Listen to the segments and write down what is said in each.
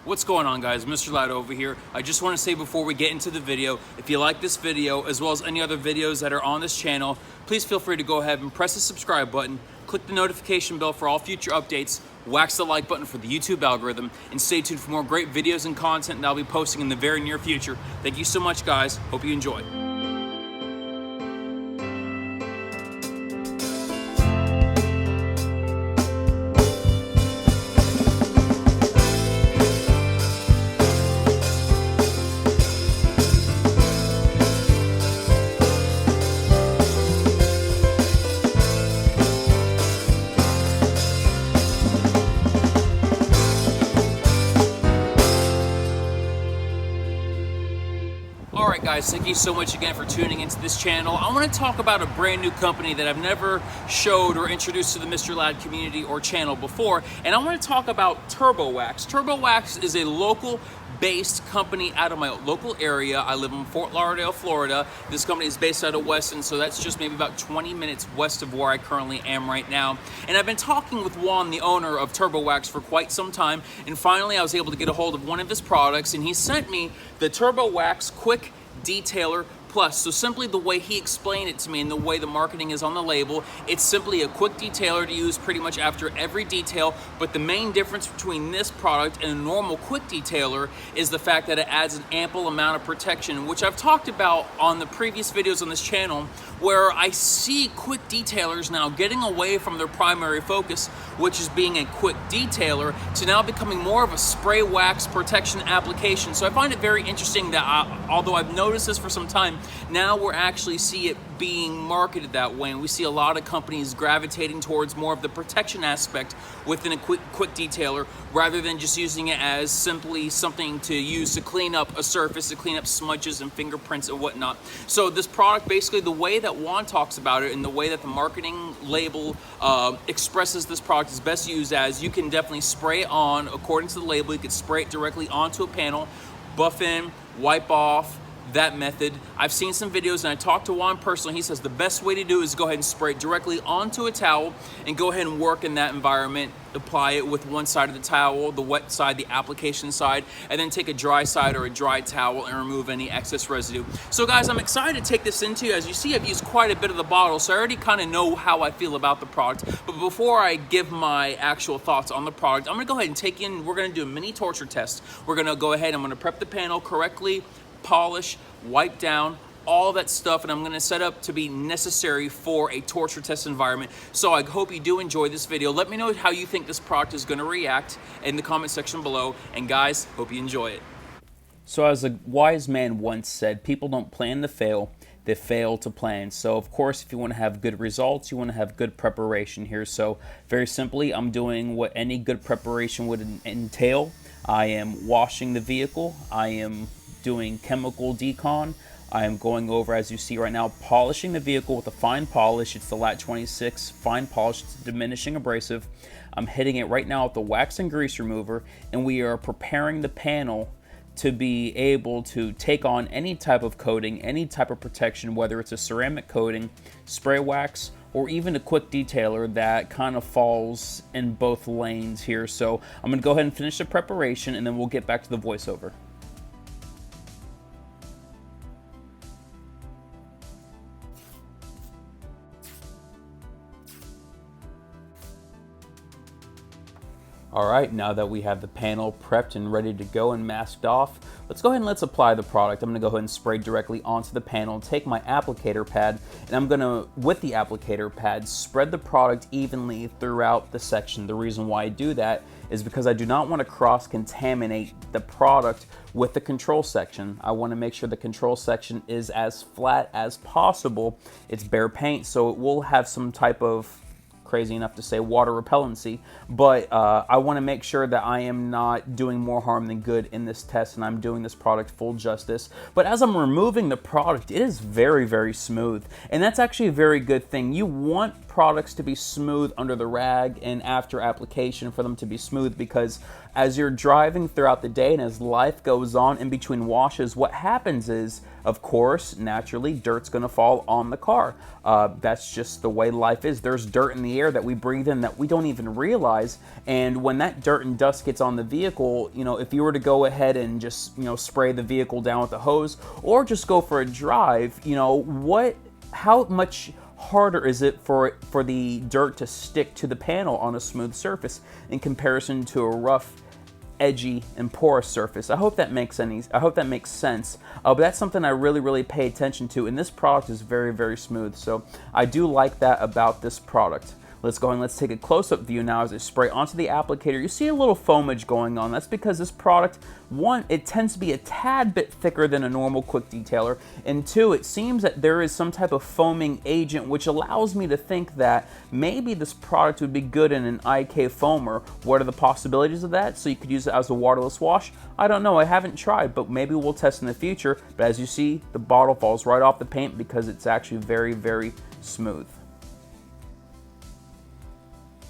What's going on, guys? Mr. Lad over here. I just want to say before we get into the video, if you like this video as well as any other videos that are on this channel, please feel free to go ahead and press the subscribe button, click the notification bell for all future updates, wax the like button for the YouTube algorithm, and stay tuned for more great videos and content that I'll be posting in the very near future. Thank you so much, guys. Hope you enjoy. Alright guys, thank you so much again for tuning into this channel. I want to talk about a brand new company that I've never showed or introduced to the Mr. Lad community or channel before, and I want to talk about TurboWax. TurboWax is a local based company out of my local area. I live in Fort Lauderdale, Florida. This company is based out of Weston, so that's just maybe about 20 minutes west of where I currently am right now. And I've been talking with Juan, the owner of TurboWax, for quite some time, and finally I was able to get a hold of one of his products, and he sent me the TurboWax Quick Detailer Plus. So simply the way he explained it to me and the way the marketing is on the label, it's simply a quick detailer to use pretty much after every detail. But the main difference between this product and a normal quick detailer is the fact that it adds an ample amount of protection, which I've talked about on the previous videos on this channel, where I see quick detailers now getting away from their primary focus, which is being a quick detailer, to now becoming more of a spray wax protection application. So I find it very interesting that although I've noticed this for some time, now we're actually see it being marketed that way, and we see a lot of companies gravitating towards more of the protection aspect within a quick detailer, rather than just using it as simply something to use to clean up a surface, to clean up smudges and fingerprints and whatnot. So this product, basically the way that Juan talks about it and the way that the marketing label expresses this product is best used as, you can definitely spray it on according to the label. You could spray it directly onto a panel, buff in, wipe off, that method. I've seen some videos and I talked to Juan personally. He says the best way to do is go ahead and spray it directly onto a towel and go ahead and work in that environment. Apply it with one side of the towel, the wet side, the application side, and then take a dry side or a dry towel and remove any excess residue. So guys, I'm excited to take this into you. As you see, I've used quite a bit of the bottle, so I already kind of know how I feel about the product. But before I give my actual thoughts on the product, I'm gonna go ahead and take in, we're gonna do a mini torture test. We're gonna go ahead, I'm gonna prep the panel correctly, polish, wipe down, all that stuff, and I'm going to set up to be necessary for a torture test environment. So I hope you do enjoy this video. Let me know how you think this product is going to react in the comment section below, and guys, hope you enjoy it. So as a wise man once said, people don't plan to fail, they fail to plan. So of course, if you want to have good results, you want to have good preparation here. So very simply, I'm doing what any good preparation would entail. I am washing the vehicle, I am doing chemical decon. I am going over, as you see right now, polishing the vehicle with a fine polish. It's the Lat 26 fine polish. It's diminishing abrasive. I'm hitting it right now with the wax and grease remover, and we are preparing the panel to be able to take on any type of coating, any type of protection, whether it's a ceramic coating, spray wax, or even a quick detailer that kind of falls in both lanes here. So I'm going to go ahead and finish the preparation, and then we'll get back to the voiceover. All right, now that we have the panel prepped and ready to go and masked off, let's go ahead and let's apply the product. I'm gonna go ahead and spray directly onto the panel, take my applicator pad, and I'm gonna, with the applicator pad, spread the product evenly throughout the section. The reason why I do that is because I do not want to cross-contaminate the product with the control section. I want to make sure the control section is as flat as possible. It's bare paint, so it will have some type of, crazy enough to say, water repellency, but I want to make sure that I am not doing more harm than good in this test, and I'm doing this product full justice. But as I'm removing the product, it is very, very smooth, and that's actually a very good thing. You want products to be smooth under the rag and after application for them to be smooth, because as you're driving throughout the day and as life goes on in between washes, what happens is, of course, naturally, dirt's going to fall on the car. That's just the way life is. There's dirt in the air that we breathe in that we don't even realize. And when that dirt and dust gets on the vehicle, you know, if you were to go ahead and just, you know, spray the vehicle down with a hose or just go for a drive, you know, how much harder is it for the dirt to stick to the panel on a smooth surface in comparison to a rough, edgy and porous surface? I hope that makes sense. But that's something I really pay attention to, and this product is very smooth, so I do like that about this product. Let's go and let's take a close-up view now as I spray onto the applicator. You see a little foamage going on. That's because this product, one, it tends to be a tad bit thicker than a normal quick detailer, and two, it seems that there is some type of foaming agent which allows me to think that maybe this product would be good in an IK foamer. What are the possibilities of that? So you could use it as a waterless wash? I don't know, I haven't tried, but maybe we'll test in the future. But as you see, the bottle falls right off the paint because it's actually very smooth.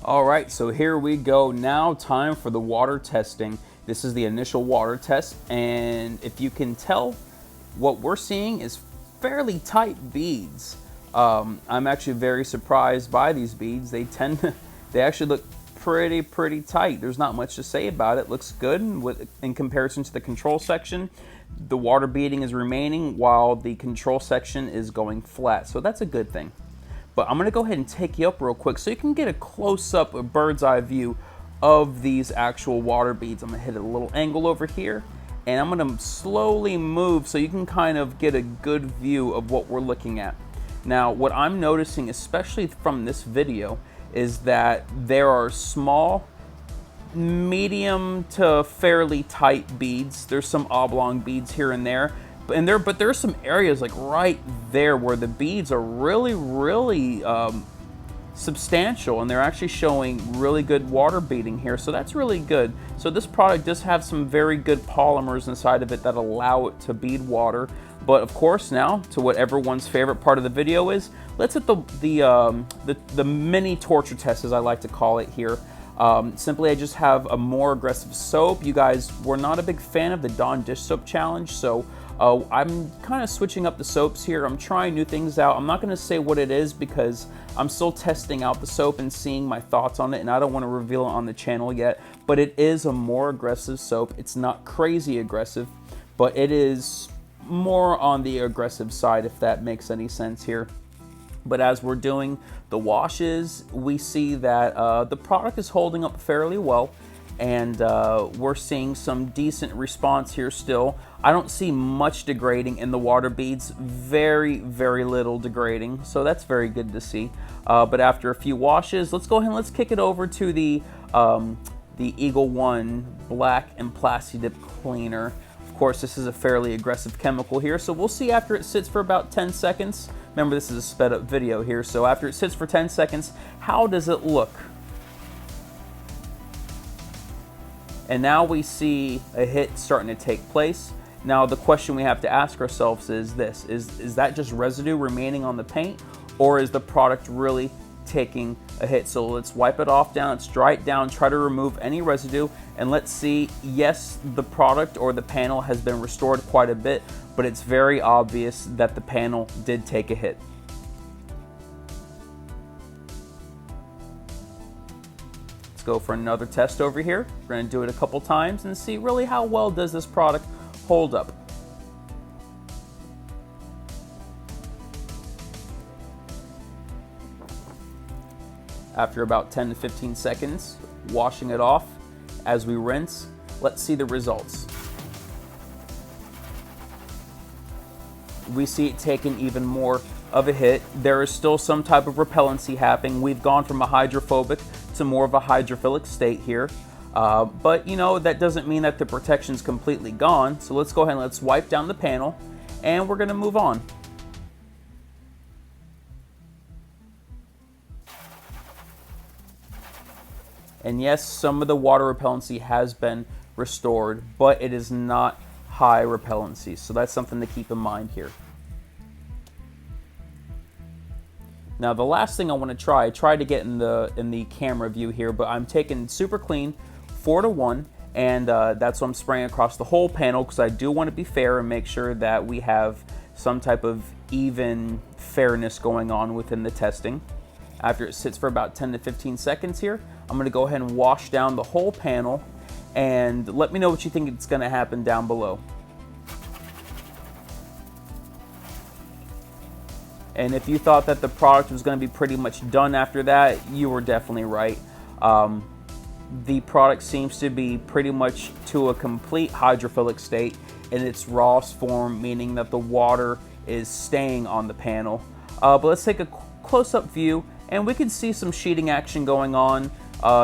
Alright, so here we go. Now time for the water testing. This is the initial water test, and if you can tell, what we're seeing is fairly tight beads. I'm actually very surprised by these beads. They actually look pretty tight. There's not much to say about it. Looks good in comparison to the control section. The water beading is remaining while the control section is going flat, so that's a good thing. But I'm going to go ahead and take you up real quick so you can get a close-up, a bird's eye view of these actual water beads. I'm going to hit a little angle over here, and I'm going to slowly move so you can kind of get a good view of what we're looking at. Now, what I'm noticing, especially from this video, is that there are small, medium to fairly tight beads. There's some oblong beads here and there. But there's some areas like right there where the beads are really substantial, and they're actually showing really good water beading here, so that's really good. So this product does have some very good polymers inside of it that allow it to bead water. But of course, now to what everyone's favorite part of the video is, let's hit the mini torture test, as I like to call it here. Simply, I just have a more aggressive soap. You guys were not a big fan of the Dawn dish soap challenge, so I'm kind of switching up the soaps here. I'm trying new things out. I'm not going to say what it is because I'm still testing out the soap and seeing my thoughts on it, and I don't want to reveal it on the channel yet. But it is a more aggressive soap. It's not crazy aggressive, but it is more on the aggressive side, if that makes any sense here. But as we're doing the washes, we see that the product is holding up fairly well, and we're seeing some decent response here still. I don't see much degrading in the water beads, very little degrading, so that's very good to see. But after a few washes, let's go ahead and let's kick it over to the Eagle One Black and Plasti Dip Cleaner. Of course, this is a fairly aggressive chemical here, so we'll see after it sits for about 10 seconds. Remember, this is a sped up video here, so after it sits for 10 seconds, how does it look? And now we see a hit starting to take place. Now the question we have to ask ourselves is this: is that just residue remaining on the paint, or is the product really taking a hit? So let's wipe it off down, let's dry it down, try to remove any residue, and let's see. Yes, the product or the panel has been restored quite a bit, but it's very obvious that the panel did take a hit. Let's go for another test over here. We're going to do it a couple times and see really how well does this product hold up. After about 10 to 15 seconds, washing it off as we rinse, let's see the results. We see it taking even more of a hit. There is still some type of repellency happening. We've gone from a hydrophobic to more of a hydrophilic state here. But you know, that doesn't mean that the protection's completely gone. So let's go ahead and let's wipe down the panel, and we're gonna move on. And yes, some of the water repellency has been restored, but it is not high repellency. So that's something to keep in mind here. Now the last thing I want to try to get in the camera view here, but I'm taking Super Clean 4-to-1, and that's what I'm spraying across the whole panel, because I do want to be fair and make sure that we have some type of even fairness going on within the testing. After it sits for about 10 to 15 seconds here, I'm going to go ahead and wash down the whole panel, and let me know what you think it's going to happen down below. And if you thought that the product was going to be pretty much done after that, you were definitely right. The product seems to be pretty much to a complete hydrophilic state in its rawest form, meaning that the water is staying on the panel. But let's take a close-up view, and we can see some sheeting action going on.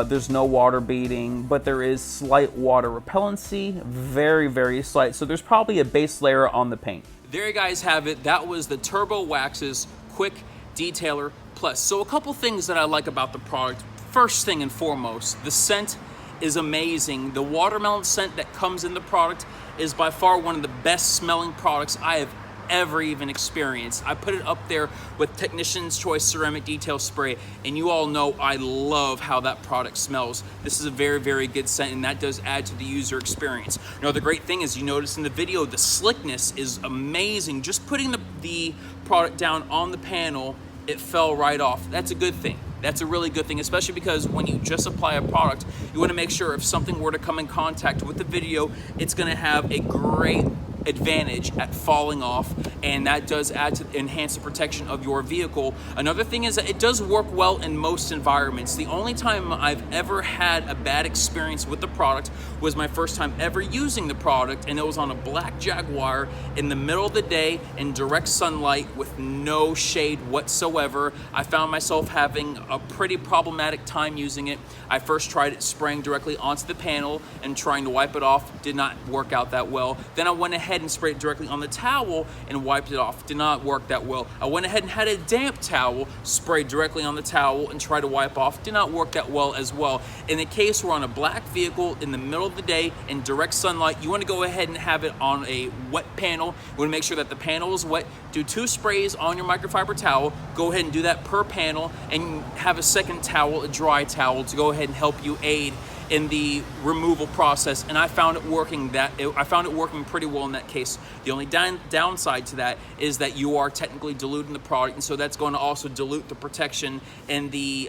There's no water beading, but there is slight water repellency, very, very slight. So there's probably a base layer on the paint. There you guys have it. That was the Turbo Wax's Quick Detailer Plus. So a couple things that I like about the product. First thing and foremost, the scent is amazing. The watermelon scent that comes in the product is by far one of the best smelling products I have ever even experienced. I put it up there with Technician's Choice Ceramic Detail Spray, and you all know I love how that product smells. This is a very, very good scent, and that does add to the user experience. Now, the great thing is, you notice in the video, the slickness is amazing. Just putting the product down on the panel, it fell right off. That's a good thing. That's a really good thing, especially because when you just apply a product, you want to make sure if something were to come in contact with the video, it's going to have a great advantage at falling off, and that does add to enhance the protection of your vehicle. Another thing is that it does work well in most environments. The only time I've ever had a bad experience with the product was my first time ever using the product, and it was on a black Jaguar in the middle of the day in direct sunlight with no shade whatsoever. I found myself having a pretty problematic time using it. I first tried it spraying directly onto the panel and trying to wipe it off. Did not work out that well. Then I went ahead and sprayed it directly on the towel and wiped it off. Did not work that well. I went ahead and had a damp towel sprayed directly on the towel and tried to wipe off. Did not work that well as well. In the case we're on a black vehicle in the middle of the day in direct sunlight, you want to go ahead and have it on a wet panel. You want to make sure that the panel is wet. Do 2 sprays on your microfiber towel. Go ahead and do that per panel, and have a second towel, a dry towel, to go ahead and help you aid in the removal process, and I found it working pretty well in that case. The only downside to that is that you are technically diluting the product, and so that's going to also dilute the protection and the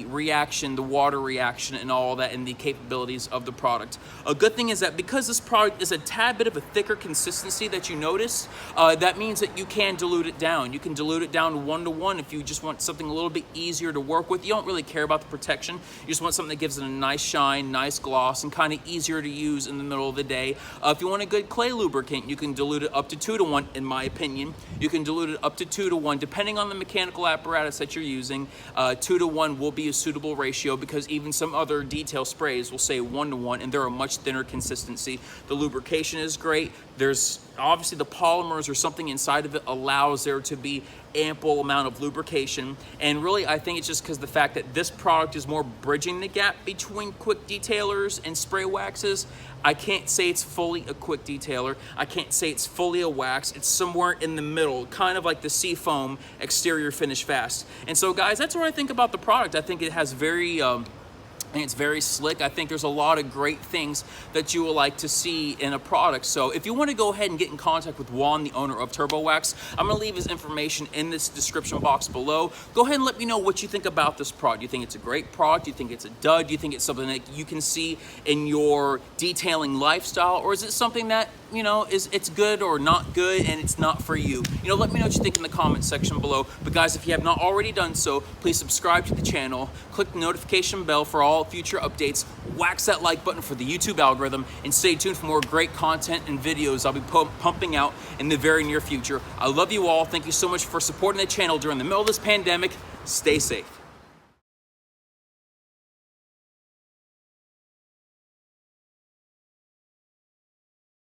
reaction, the water reaction, and all that, and the capabilities of the product. A good thing is that because this product is a tad bit of a thicker consistency that you notice, that means that you can dilute it down. You can dilute it down 1-to-1 if you just want something a little bit easier to work with. You don't really care about the protection. You just want something that gives it a nice shine, nice gloss, and kind of easier to use in the middle of the day. If you want a good clay lubricant, you can dilute it up to 2-to-1, in my opinion. You can dilute it up to 2-to-1, depending on the mechanical apparatus that you're using. 2-to-1 will be a suitable ratio, because even some other detail sprays will say 1-to-1, and they're a much thinner consistency. The lubrication is great. There's obviously the polymers or something inside of it allows there to be ample amount of lubrication, and really I think it's just because the fact that this product is more bridging the gap between quick detailers and spray waxes. I can't say it's fully a quick detailer. I can't say it's fully a wax. It's somewhere in the middle, kind of like the Seafoam exterior finish fast. And so guys, that's what I think about the product. I think it has and it's very slick. I think there's a lot of great things that you will like to see in a product. So if you want to go ahead and get in contact with Juan, the owner of Turbo Wax, I'm going to leave his information in this description box below. Go ahead and let me know what you think about this product. Do you think it's a great product? Do you think it's a dud? Do you think it's something that you can see in your detailing lifestyle? Or is it something that, you know, it's good or not good and it's not for you? You know, let me know what you think in the comment section below. But guys, if you have not already done so, please subscribe to the channel, click the notification bell for all future updates, wax that like button for the YouTube algorithm, and stay tuned for more great content and videos I'll be pumping out in the very near future. I love you all. Thank you so much for supporting the channel during the middle of this pandemic. Stay safe.